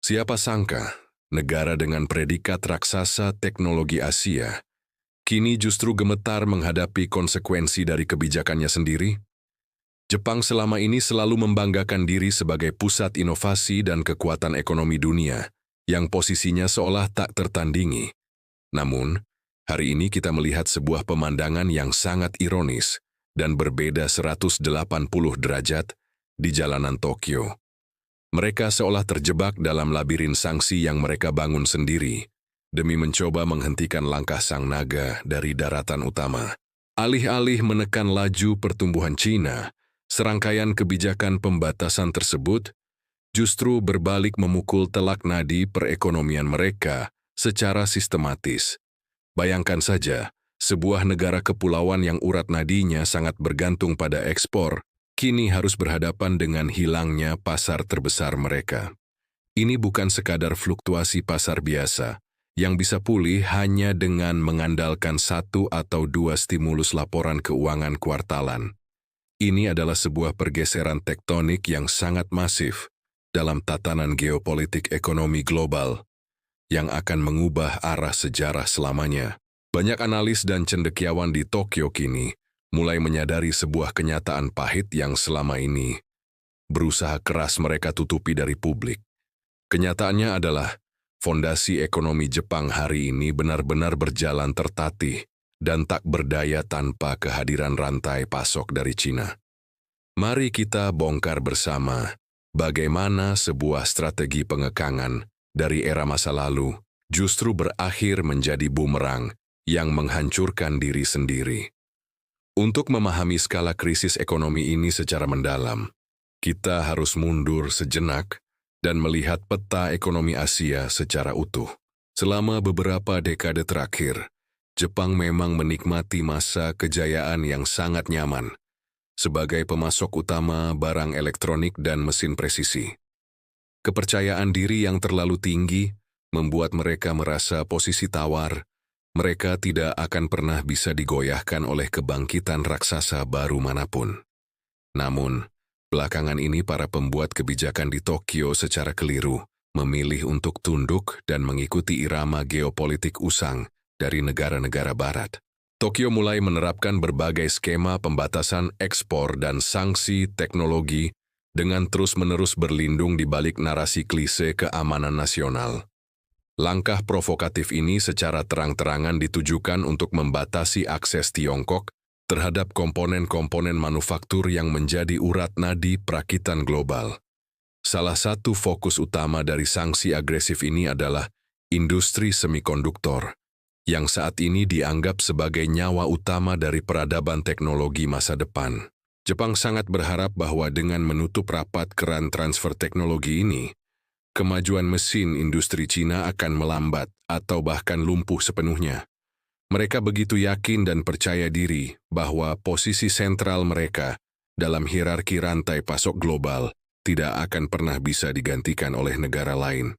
Siapa sangka, negara dengan predikat raksasa teknologi Asia, kini justru gemetar menghadapi konsekuensi dari kebijakannya sendiri? Jepang selama ini selalu membanggakan diri sebagai pusat inovasi dan kekuatan ekonomi dunia, yang posisinya seolah tak tertandingi. Namun, hari ini kita melihat sebuah pemandangan yang sangat ironis dan berbeda 180 derajat di jalanan Tokyo. Mereka seolah terjebak dalam labirin sanksi yang mereka bangun sendiri, demi mencoba menghentikan langkah sang naga dari daratan utama. Alih-alih menekan laju pertumbuhan China, serangkaian kebijakan pembatasan tersebut justru berbalik memukul telak nadi perekonomian mereka secara sistematis. Bayangkan saja, sebuah negara kepulauan yang urat nadinya sangat bergantung pada ekspor, kini harus berhadapan dengan hilangnya pasar terbesar mereka. Ini bukan sekadar fluktuasi pasar biasa, yang bisa pulih hanya dengan mengandalkan 1 atau 2 stimulus laporan keuangan kuartalan. Ini adalah sebuah pergeseran tektonik yang sangat masif dalam tatanan geopolitik ekonomi global yang akan mengubah arah sejarah selamanya. Banyak analis dan cendekiawan di Tokyo kini mulai menyadari sebuah kenyataan pahit yang selama ini berusaha keras mereka tutupi dari publik. Kenyataannya adalah fondasi ekonomi Jepang hari ini benar-benar berjalan tertatih dan tak berdaya tanpa kehadiran rantai pasok dari Cina. Mari kita bongkar bersama bagaimana sebuah strategi pengekangan dari era masa lalu justru berakhir menjadi bumerang yang menghancurkan diri sendiri. Untuk memahami skala krisis ekonomi ini secara mendalam, kita harus mundur sejenak dan melihat peta ekonomi Asia secara utuh. Selama beberapa dekade terakhir, Jepang memang menikmati masa kejayaan yang sangat nyaman sebagai pemasok utama barang elektronik dan mesin presisi. Kepercayaan diri yang terlalu tinggi membuat mereka merasa posisi tawar. Mereka tidak akan pernah bisa digoyahkan oleh kebangkitan raksasa baru manapun. Namun, belakangan ini para pembuat kebijakan di Tokyo secara keliru memilih untuk tunduk dan mengikuti irama geopolitik usang dari negara-negara barat. Tokyo mulai menerapkan berbagai skema pembatasan ekspor dan sanksi teknologi dengan terus-menerus berlindung di balik narasi klise keamanan nasional. Langkah provokatif ini secara terang-terangan ditujukan untuk membatasi akses Tiongkok terhadap komponen-komponen manufaktur yang menjadi urat nadi perakitan global. Salah satu fokus utama dari sanksi agresif ini adalah industri semikonduktor, yang saat ini dianggap sebagai nyawa utama dari peradaban teknologi masa depan. Jepang sangat berharap bahwa dengan menutup rapat keran transfer teknologi ini, kemajuan mesin industri Cina akan melambat atau bahkan lumpuh sepenuhnya. Mereka begitu yakin dan percaya diri bahwa posisi sentral mereka dalam hierarki rantai pasok global tidak akan pernah bisa digantikan oleh negara lain.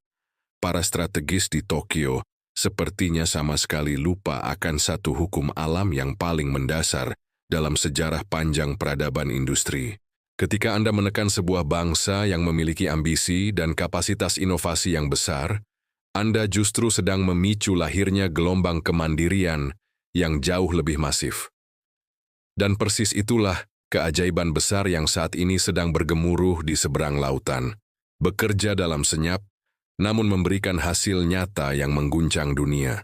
Para strategis di Tokyo sepertinya sama sekali lupa akan satu hukum alam yang paling mendasar dalam sejarah panjang peradaban industri. Ketika Anda menekan sebuah bangsa yang memiliki ambisi dan kapasitas inovasi yang besar, Anda justru sedang memicu lahirnya gelombang kemandirian yang jauh lebih masif. Dan persis itulah keajaiban besar yang saat ini sedang bergemuruh di seberang lautan, bekerja dalam senyap, namun memberikan hasil nyata yang mengguncang dunia.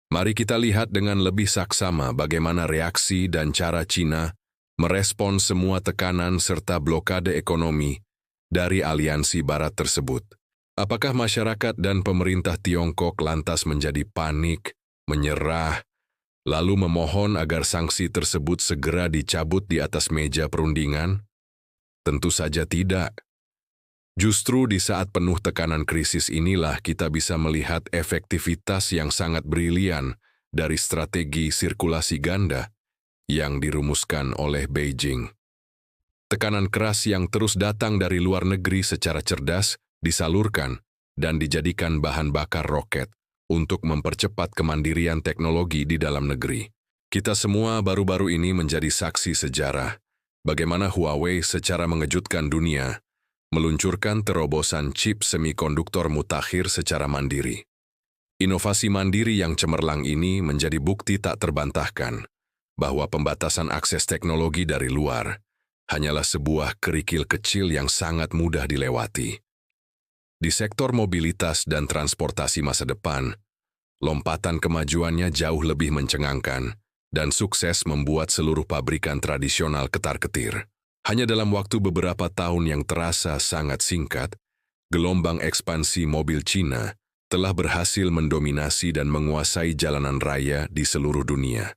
Mari kita lihat dengan lebih saksama bagaimana reaksi dan cara Cina merespon semua tekanan serta blokade ekonomi dari aliansi barat tersebut. Apakah masyarakat dan pemerintah Tiongkok lantas menjadi panik, menyerah, lalu memohon agar sanksi tersebut segera dicabut di atas meja perundingan? Tentu saja tidak. Justru di saat penuh tekanan krisis inilah kita bisa melihat efektivitas yang sangat brilian dari strategi sirkulasi ganda yang dirumuskan oleh Beijing. Tekanan keras yang terus datang dari luar negeri secara cerdas disalurkan dan dijadikan bahan bakar roket untuk mempercepat kemandirian teknologi di dalam negeri. Kita semua baru-baru ini menjadi saksi sejarah bagaimana Huawei secara mengejutkan dunia meluncurkan terobosan chip semikonduktor mutakhir secara mandiri. Inovasi mandiri yang cemerlang ini menjadi bukti tak terbantahkan bahwa pembatasan akses teknologi dari luar hanyalah sebuah kerikil kecil yang sangat mudah dilewati. Di sektor mobilitas dan transportasi masa depan, lompatan kemajuannya jauh lebih mencengangkan dan sukses membuat seluruh pabrikan tradisional ketar-ketir. Hanya dalam waktu beberapa tahun yang terasa sangat singkat, gelombang ekspansi mobil Cina telah berhasil mendominasi dan menguasai jalanan raya di seluruh dunia.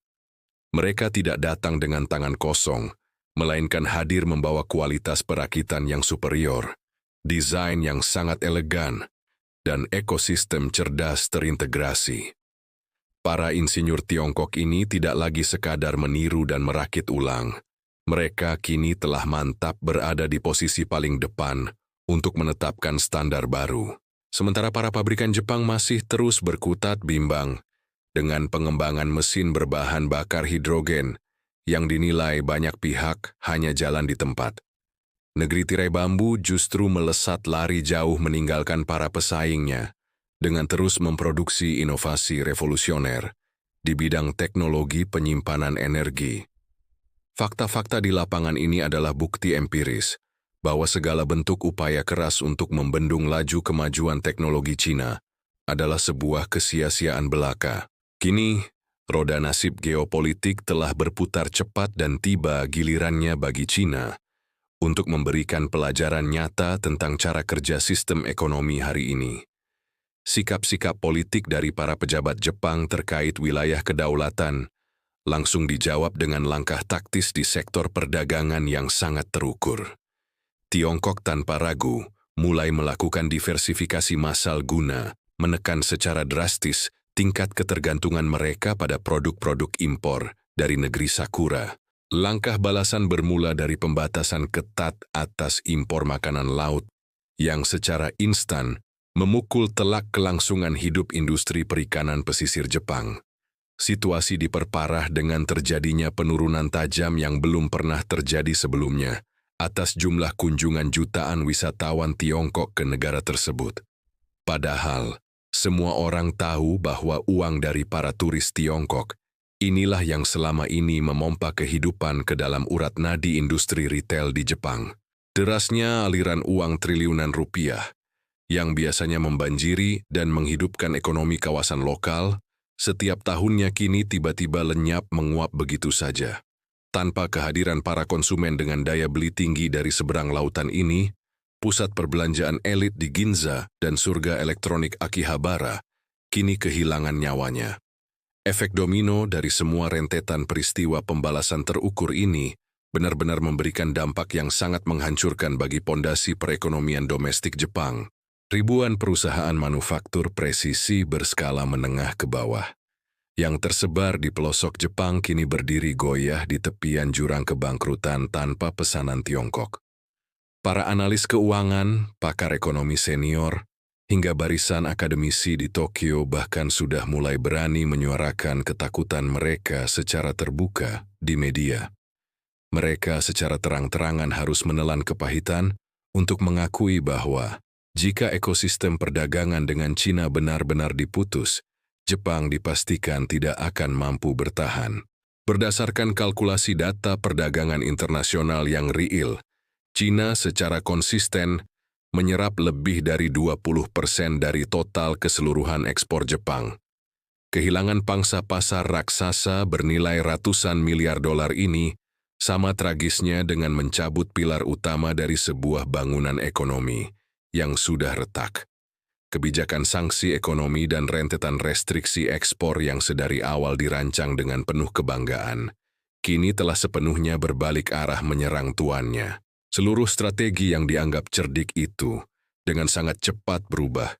Mereka tidak datang dengan tangan kosong, melainkan hadir membawa kualitas perakitan yang superior, desain yang sangat elegan, dan ekosistem cerdas terintegrasi. Para insinyur Tiongkok ini tidak lagi sekadar meniru dan merakit ulang. Mereka kini telah mantap berada di posisi paling depan untuk menetapkan standar baru. Sementara para pabrikan Jepang masih terus berkutat bimbang dengan pengembangan mesin berbahan bakar hidrogen yang dinilai banyak pihak hanya jalan di tempat. Negeri tirai bambu justru melesat lari jauh meninggalkan para pesaingnya dengan terus memproduksi inovasi revolusioner di bidang teknologi penyimpanan energi. Fakta-fakta di lapangan ini adalah bukti empiris bahwa segala bentuk upaya keras untuk membendung laju kemajuan teknologi Cina adalah sebuah kesia-siaan belaka. Kini, roda nasib geopolitik telah berputar cepat dan tiba gilirannya bagi Cina untuk memberikan pelajaran nyata tentang cara kerja sistem ekonomi hari ini. Sikap-sikap politik dari para pejabat Jepang terkait wilayah kedaulatan langsung dijawab dengan langkah taktis di sektor perdagangan yang sangat terukur. Tiongkok tanpa ragu mulai melakukan diversifikasi massal guna menekan secara drastis tingkat ketergantungan mereka pada produk-produk impor dari negeri Sakura. Langkah balasan bermula dari pembatasan ketat atas impor makanan laut yang secara instan memukul telak kelangsungan hidup industri perikanan pesisir Jepang. Situasi diperparah dengan terjadinya penurunan tajam yang belum pernah terjadi sebelumnya atas jumlah kunjungan jutaan wisatawan Tiongkok ke negara tersebut. Padahal, semua orang tahu bahwa uang dari para turis Tiongkok inilah yang selama ini memompa kehidupan ke dalam urat nadi industri retail di Jepang. Derasnya aliran uang triliunan rupiah yang biasanya membanjiri dan menghidupkan ekonomi kawasan lokal setiap tahunnya kini tiba-tiba lenyap menguap begitu saja. Tanpa kehadiran para konsumen dengan daya beli tinggi dari seberang lautan ini, pusat perbelanjaan elit di Ginza dan surga elektronik Akihabara kini kehilangan nyawanya. Efek domino dari semua rentetan peristiwa pembalasan terukur ini benar-benar memberikan dampak yang sangat menghancurkan bagi pondasi perekonomian domestik Jepang. Ribuan perusahaan manufaktur presisi berskala menengah ke bawah yang tersebar di pelosok Jepang kini berdiri goyah di tepian jurang kebangkrutan tanpa pesanan Tiongkok. Para analis keuangan, pakar ekonomi senior, hingga barisan akademisi di Tokyo bahkan sudah mulai berani menyuarakan ketakutan mereka secara terbuka di media. Mereka secara terang-terangan harus menelan kepahitan untuk mengakui bahwa jika ekosistem perdagangan dengan Cina benar-benar diputus, Jepang dipastikan tidak akan mampu bertahan. Berdasarkan kalkulasi data perdagangan internasional yang real, Cina secara konsisten menyerap lebih dari 20% dari total keseluruhan ekspor Jepang. Kehilangan pangsa pasar raksasa bernilai ratusan miliar dolar ini sama tragisnya dengan mencabut pilar utama dari sebuah bangunan ekonomi yang sudah retak. Kebijakan sanksi ekonomi dan rentetan restriksi ekspor yang sedari awal dirancang dengan penuh kebanggaan, kini telah sepenuhnya berbalik arah menyerang tuannya. Seluruh strategi yang dianggap cerdik itu dengan sangat cepat berubah,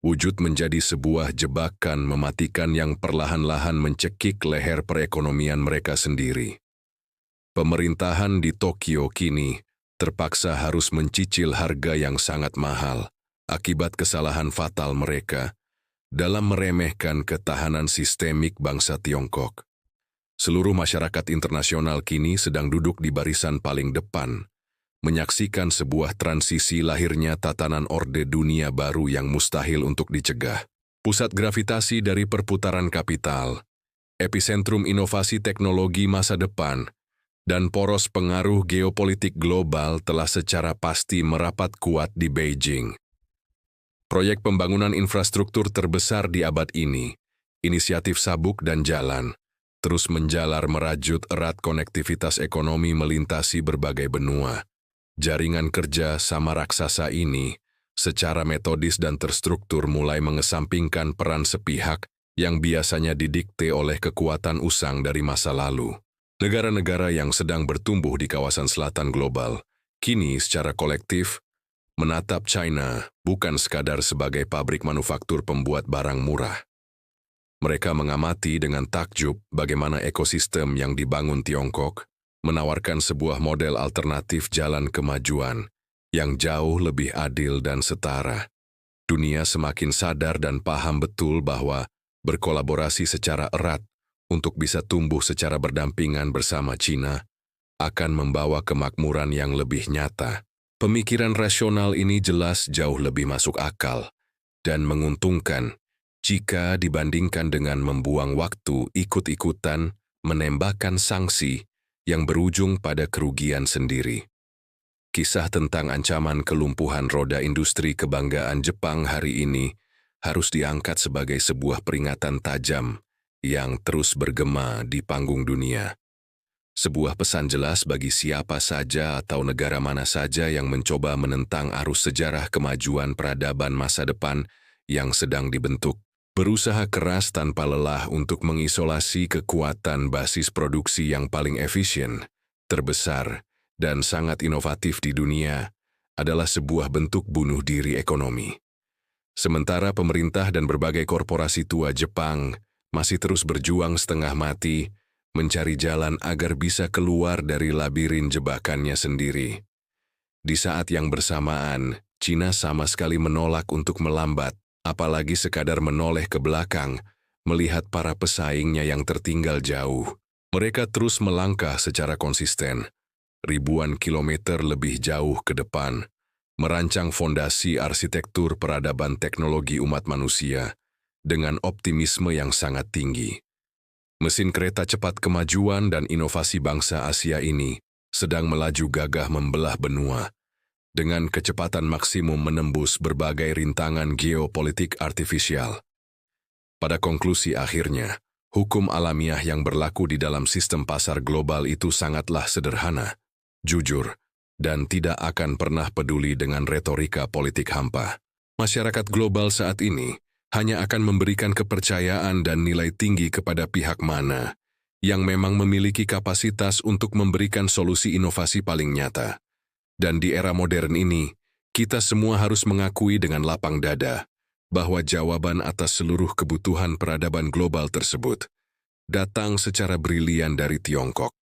wujud menjadi sebuah jebakan mematikan yang perlahan-lahan mencekik leher perekonomian mereka sendiri. Pemerintahan di Tokyo kini terpaksa harus mencicil harga yang sangat mahal akibat kesalahan fatal mereka dalam meremehkan ketahanan sistemik bangsa Tiongkok. Seluruh masyarakat internasional kini sedang duduk di barisan paling depan, menyaksikan sebuah transisi lahirnya tatanan orde dunia baru yang mustahil untuk dicegah. Pusat gravitasi dari perputaran kapital, epicentrum inovasi teknologi masa depan, dan poros pengaruh geopolitik global telah secara pasti merapat kuat di Beijing. Proyek pembangunan infrastruktur terbesar di abad ini, inisiatif Sabuk dan Jalan, terus menjalar merajut erat konektivitas ekonomi melintasi berbagai benua. Jaringan kerja sama raksasa ini secara metodis dan terstruktur mulai mengesampingkan peran sepihak yang biasanya didikte oleh kekuatan usang dari masa lalu. Negara-negara yang sedang bertumbuh di kawasan selatan global, kini secara kolektif menatap China bukan sekadar sebagai pabrik manufaktur pembuat barang murah. Mereka mengamati dengan takjub bagaimana ekosistem yang dibangun Tiongkok menawarkan sebuah model alternatif jalan kemajuan yang jauh lebih adil dan setara. Dunia semakin sadar dan paham betul bahwa berkolaborasi secara erat untuk bisa tumbuh secara berdampingan bersama China akan membawa kemakmuran yang lebih nyata. Pemikiran rasional ini jelas jauh lebih masuk akal dan menguntungkan jika dibandingkan dengan membuang waktu ikut-ikutan menembakkan sanksi yang berujung pada kerugian sendiri. Kisah tentang ancaman kelumpuhan roda industri kebanggaan Jepang hari ini harus diangkat sebagai sebuah peringatan tajam yang terus bergema di panggung dunia. Sebuah pesan jelas bagi siapa saja atau negara mana saja yang mencoba menentang arus sejarah kemajuan peradaban masa depan yang sedang dibentuk. Berusaha keras tanpa lelah untuk mengisolasi kekuatan basis produksi yang paling efisien, terbesar, dan sangat inovatif di dunia adalah sebuah bentuk bunuh diri ekonomi. Sementara pemerintah dan berbagai korporasi tua Jepang masih terus berjuang setengah mati mencari jalan agar bisa keluar dari labirin jebakannya sendiri. Di saat yang bersamaan, Cina sama sekali menolak untuk melambat, apalagi sekadar menoleh ke belakang, melihat para pesaingnya yang tertinggal jauh. Mereka terus melangkah secara konsisten, ribuan kilometer lebih jauh ke depan, merancang fondasi arsitektur peradaban teknologi umat manusia dengan optimisme yang sangat tinggi. Mesin kereta cepat kemajuan dan inovasi bangsa Asia ini sedang melaju gagah membelah benua, dengan kecepatan maksimum menembus berbagai rintangan geopolitik artifisial. Pada konklusi akhirnya, hukum alamiah yang berlaku di dalam sistem pasar global itu sangatlah sederhana, jujur, dan tidak akan pernah peduli dengan retorika politik hampa. Masyarakat global saat ini hanya akan memberikan kepercayaan dan nilai tinggi kepada pihak mana yang memang memiliki kapasitas untuk memberikan solusi inovasi paling nyata. Dan di era modern ini, kita semua harus mengakui dengan lapang dada bahwa jawaban atas seluruh kebutuhan peradaban global tersebut datang secara brilian dari Tiongkok.